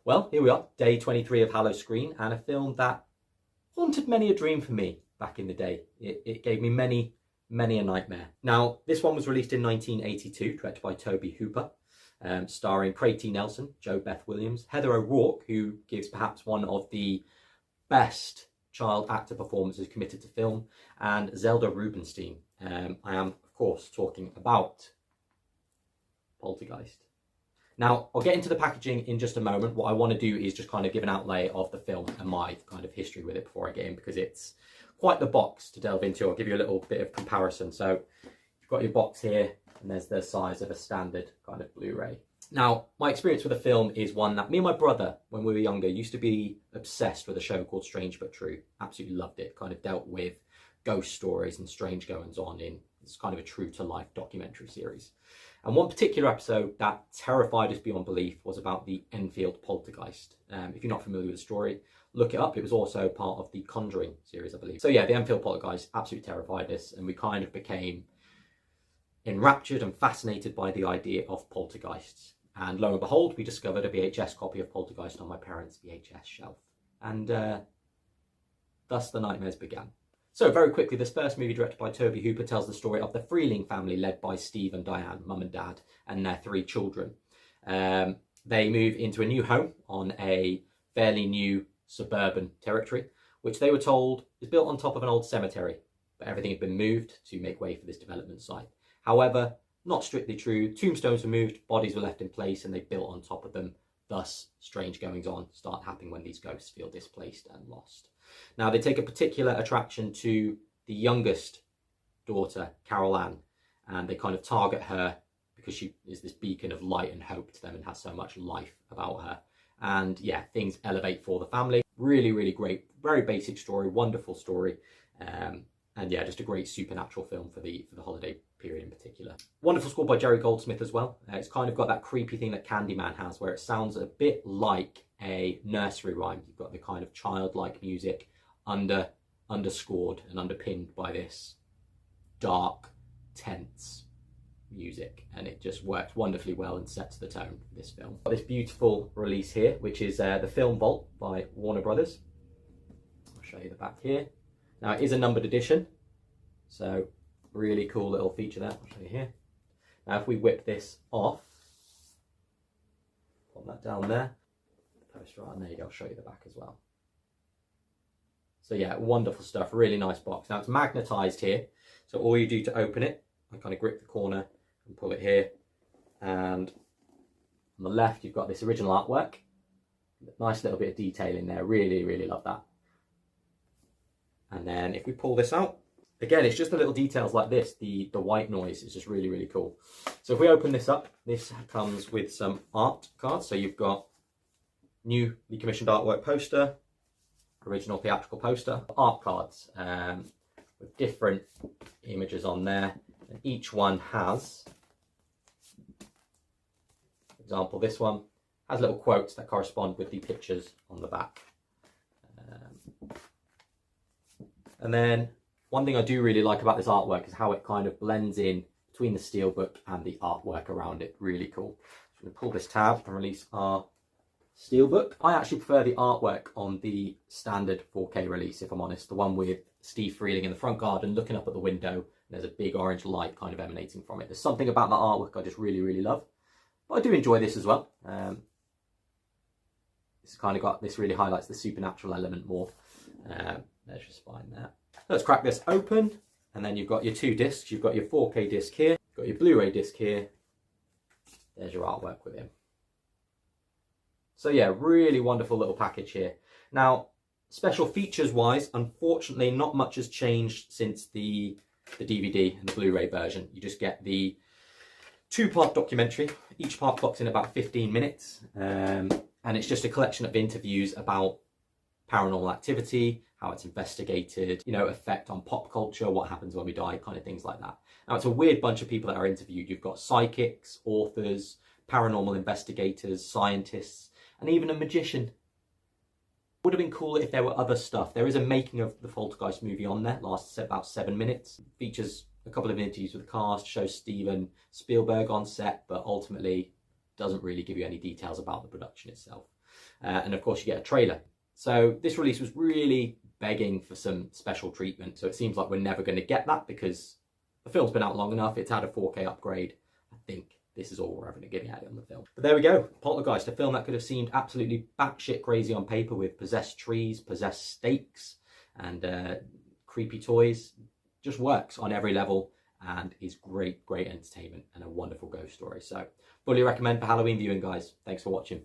Well, here we are, day 23 of Hallowscreen, and a film that haunted many a dream for me back in the day. It gave me many a nightmare. Now, this one was released in 1982, directed by Tobe Hooper, starring Craig T. Nelson, Jo Beth Williams, Heather O'Rourke, who gives perhaps one of the best child actor performances committed to film, and Zelda Rubinstein. I am, of course, talking about Poltergeist. Now, I'll get into the packaging in just a moment. What I want to do is just kind of give an outlay of the film and my kind of history with it before I get in, because it's quite the box to delve into. I'll give you a little bit of comparison. So you've got your box here, and there's the size of a standard kind of Blu-ray. Now, my experience with the film is one that me and my brother, when we were younger, used to be obsessed with a show called Strange But True. Absolutely loved it. Kind of dealt with ghost stories and strange goings on in it's kind of a true to life documentary series. And one particular episode that terrified us beyond belief was about the Enfield Poltergeist. If you're not familiar with the story, look it up. It was also part of the Conjuring series, I believe. So yeah, the Enfield Poltergeist absolutely terrified us, and we kind of became enraptured and fascinated by the idea of poltergeists. And lo and behold, we discovered a VHS copy of Poltergeist on my parents' VHS shelf. And thus the nightmares began. So very quickly, this first movie, directed by Tobe Hooper, tells the story of the Freeling family led by Steve and Diane, mum and dad, and their 3 children. They move into a new home on a fairly new suburban territory, which they were told is built on top of an old cemetery, but everything had been moved to make way for this development site. However, not strictly true. Tombstones were moved, bodies were left in place, and they built on top of them. Thus, strange goings on start happening when these ghosts feel displaced and lost. Now, they take a particular attraction to the youngest daughter, Carol Ann, and they kind of target her because she is this beacon of light and hope to them and has so much life about her. And yeah, things elevate for the family. Really, really great, very basic story, wonderful story. And yeah, just a great supernatural film for the holiday period in particular. Wonderful score by Jerry Goldsmith as well. It's kind of got that creepy thing that Candyman has, where it sounds a bit like a nursery rhyme. You've got the kind of childlike music underscored and underpinned by this dark, tense music, and it just works wonderfully well and sets the tone for this film. Got this beautiful release here, which is the Film Vault by Warner Brothers. I'll show you the back here. Now, it is a numbered edition, so really cool little feature there. I'll show you here. Now, if we whip this off, put that down there, the poster art, and there you go, I'll show you the back as well. So yeah, wonderful stuff, really nice box. Now, it's magnetized here, so all you do to open it, I kind of grip the corner and pull it here, and on the left, you've got this original artwork. Nice little bit of detail in there, really, really love that. And then if we pull this out, again, it's just the little details like this. The white noise is just really, really cool. So if we open this up, this comes with some art cards. So you've got newly commissioned artwork poster, original theatrical poster, art cards with different images on there. And each one has, for example, this one has little quotes that correspond with the pictures on the back. And then one thing I do really like about this artwork is how it kind of blends in between the steelbook and the artwork around it. Really cool. So we'll pull this tab and release our steelbook. I actually prefer the artwork on the standard 4K release, if I'm honest. The one with Steve Freeling in the front garden looking up at the window, and there's a big orange light kind of emanating from it. There's something about the artwork I just really, really love. But I do enjoy this as well. This kind of got, this really highlights the supernatural element more. There's your spine there. Let's crack this open, and then you've got your 2 discs. You've got your 4K disc here, you've got your Blu-ray disc here. There's your artwork with him. So yeah, really wonderful little package here. Now, special features wise, unfortunately, not much has changed since the DVD and the Blu-ray version. You just get the 2-part documentary. Each part clocks in about 15 minutes, and it's just a collection of interviews about paranormal activity, how it's investigated, you know, effect on pop culture, what happens when we die, kind of things like that. Now, it's a weird bunch of people that are interviewed. You've got psychics, authors, paranormal investigators, scientists, and even a magician. Would have been cool if there were other stuff. There is a making of the Poltergeist movie on there, lasts about 7 minutes. Features a couple of interviews with the cast, shows Steven Spielberg on set, but ultimately doesn't really give you any details about the production itself. And of course you get a trailer. So this release was really begging for some special treatment. So it seems like we're never going to get that because the film's been out long enough. It's had a 4K upgrade. I think this is all we're ever going to get out on the film. But there we go. Poltergeist, a film that could have seemed absolutely batshit crazy on paper with possessed trees, possessed stakes, and creepy toys. Just works on every level and is great entertainment and a wonderful ghost story. So fully recommend for Halloween viewing, guys. Thanks for watching.